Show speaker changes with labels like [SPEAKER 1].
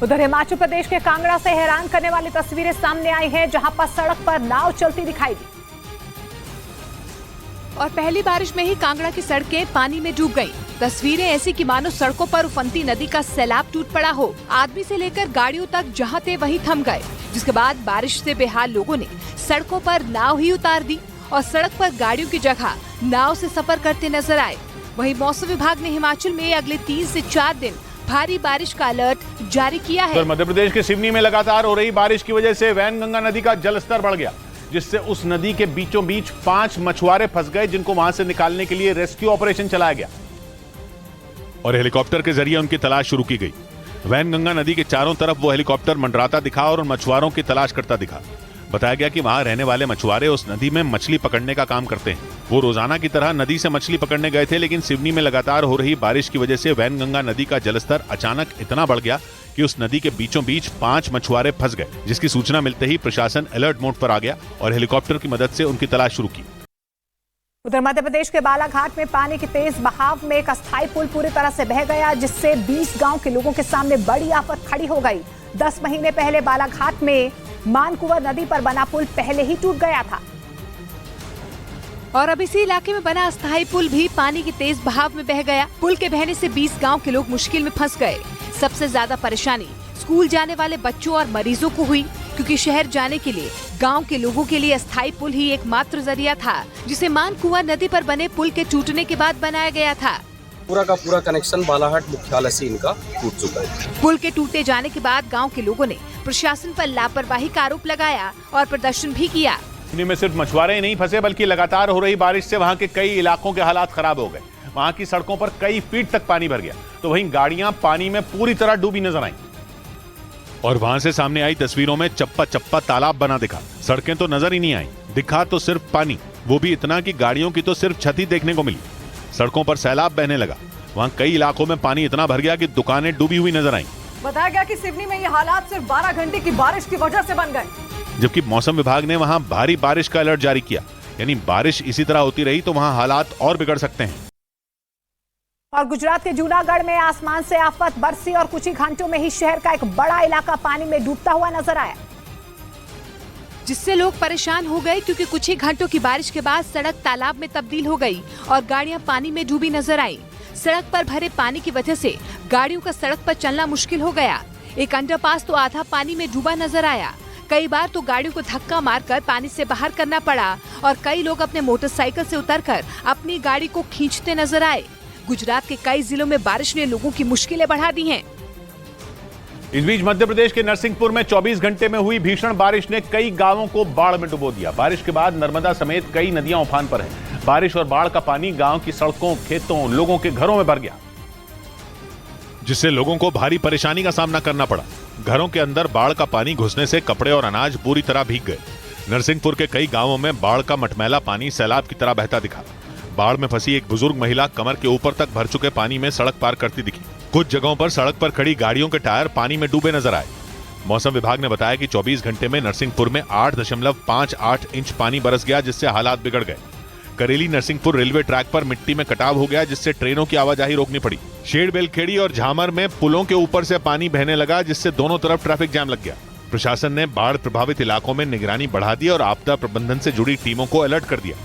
[SPEAKER 1] उधर हिमाचल प्रदेश के कांगड़ा से हैरान करने वाली तस्वीरें सामने आई हैं, जहां पर सड़क पर नाव चलती दिखाई दी और पहली बारिश में ही कांगड़ा की सड़कें पानी में डूब गईं। तस्वीरें ऐसी कि मानो सड़कों पर उफनती नदी का सैलाब टूट पड़ा हो। आदमी से लेकर गाड़ियों तक जहां थे वहीं थम गए, जिसके बाद बारिश से बेहाल लोगों ने सड़कों पर नाव ही उतार दी और सड़क पर गाड़ियों की जगह नाव से सफर करते नजर आए। वहीं मौसम विभाग ने हिमाचल में अगले 3 से 4 दिन भारी बारिश का अलर्ट जारी किया है।
[SPEAKER 2] मध्य प्रदेश के सिवनी में लगातार हो रही बारिश की वजह से वैनगंगा नदी का जलस्तर बढ़ गया, जिससे उस नदी के बीचों बीच 5 मछुआरे फंस गए, जिनको वहां से निकालने के लिए रेस्क्यू ऑपरेशन चलाया गया और हेलीकॉप्टर के जरिए उनकी तलाश शुरू की गई। वैनगंगा नदी के चारों तरफ वो हेलीकॉप्टर मंडराता दिखा और उन मछुआरों की तलाश करता दिखा। बताया गया कि वहां रहने वाले मछुआरे उस नदी में मछली पकड़ने का काम करते हैं। वो रोजाना की तरह नदी से मछली पकड़ने गए थे, लेकिन सिवनी में लगातार हो रही बारिश की वजह से वैनगंगा नदी का जलस्तर अचानक इतना बढ़ गया कि उस नदी के बीचों बीच 5 मछुआरे फंस गए, जिसकी सूचना मिलते ही प्रशासन अलर्ट मोड पर आ गया और हेलीकॉप्टर की मदद से उनकी तलाश शुरू की।
[SPEAKER 1] उधर मध्य प्रदेश के बालाघाट में पानी के तेज बहाव में एक अस्थायी पुल पूरी तरह से बह गया, जिससे 20 गांव के लोगों के सामने बड़ी आफत खड़ी हो गई। 10 महीने पहले बालाघाट में मानकुंवर नदी पर बना पुल पहले ही टूट गया था और अब इसी इलाके में बना अस्थायी पुल भी पानी के तेज बहाव में बह गया। पुल के बहने से 20 गांव के लोग मुश्किल में फंस गए। सबसे ज्यादा परेशानी स्कूल जाने वाले बच्चों और मरीजों को हुई, क्योंकि शहर जाने के लिए गांव के लोगों के लिए अस्थायी पुल ही एकमात्र जरिया था, जिसे मानकुंवर नदी पर बने पुल के टूटने के बाद बनाया गया था।
[SPEAKER 3] पूरा का पूरा कनेक्शन बालाघाट मुख्यालय से इनका टूट चुका है।
[SPEAKER 1] पुल के टूटे जाने के बाद गांव के लोगों ने प्रशासन पर लापरवाही का आरोप लगाया और प्रदर्शन भी किया।
[SPEAKER 2] में सिर्फ मछुआरे ही नहीं फंसे, बल्कि लगातार हो रही बारिश से वहां के कई इलाकों के हालात खराब हो गए। वहां की सड़कों पर कई फीट तक पानी भर गया, तो वहीं गाड़ियां पानी में पूरी तरह डूबी नजर आईं। और वहां से सामने आई तस्वीरों में चप्पा चप्पा तालाब बना दिखा। सड़कें तो नजर ही नहीं आई, दिखा तो सिर्फ पानी, वो भी इतना कि गाड़ियों की तो सिर्फ छत ही देखने को मिली। सड़कों पर सैलाब बहने लगा। वहां कई इलाकों में पानी इतना भर गया कि दुकानें डूबी हुई नजर आईं।
[SPEAKER 4] बताया गया कि सिवनी में ये हालात सिर्फ 12 घंटे की बारिश की वजह से बन गए,
[SPEAKER 2] जबकि मौसम विभाग ने वहां भारी बारिश का अलर्ट जारी किया। यानी बारिश इसी तरह होती रही तो वहां हालात और बिगड़ सकते हैं।
[SPEAKER 1] और गुजरात के जूनागढ़ में आसमान से आफत बरसी और कुछ ही घंटों में ही शहर का एक बड़ा इलाका पानी में डूबता हुआ नजर आया, जिससे लोग परेशान हो गए, क्योंकि कुछ ही घंटों की बारिश के बाद सड़क तालाब में तब्दील हो गई और गाड़ियां पानी में डूबी नजर आई। सड़क पर भरे पानी की वजह से गाड़ियों का सड़क पर चलना मुश्किल हो गया। एक अंडरपास तो आधा पानी में डूबा नजर आया। कई बार तो गाड़ियों को धक्का मारकर पानी से बाहर करना पड़ा और कई लोग अपने मोटरसाइकिल से उतरकर अपनी गाड़ी को खींचते नजर आए। गुजरात के कई जिलों में बारिश ने लोगों की मुश्किलें बढ़ा दी हैं।
[SPEAKER 2] इस बीच मध्य प्रदेश के नरसिंहपुर में 24 घंटे में हुई भीषण बारिश ने कई गांवों को बाढ़ में डुबो दिया। बारिश के बाद नर्मदा समेत कई नदियां उफान पर हैं। बारिश और बाढ़ का पानी गांव की सड़कों, खेतों, लोगों के घरों में भर गया, जिससे लोगों को भारी परेशानी का सामना करना पड़ा। घरों के अंदर बाढ़ का पानी घुसने से कपड़े और अनाज पूरी तरह भीग गए। नरसिंहपुर के कई गांवों में बाढ़ का मटमैला पानी सैलाब की तरह बहता दिखा। बाढ़ में फंसी एक बुजुर्ग महिला कमर के ऊपर तक भर चुके पानी में सड़क पार करती दिखी। कुछ जगहों पर सड़क पर खड़ी गाड़ियों के टायर पानी में डूबे नजर आए। मौसम विभाग ने बताया कि 24 घंटे में नरसिंहपुर में 8.58 इंच पानी बरस गया, जिससे हालात बिगड़ गए। करेली नरसिंहपुर रेलवे ट्रैक पर मिट्टी में कटाव हो गया, जिससे ट्रेनों की आवाजाही रोकनी पड़ी। शेरबेलखेड़ी और झामर में पुलों के ऊपर से पानी बहने लगा, जिससे दोनों तरफ ट्रैफिक जाम लग गया। प्रशासन ने बाढ़ प्रभावित इलाकों में निगरानी बढ़ा दी और आपदा प्रबंधन से जुड़ी टीमों को अलर्ट कर दिया।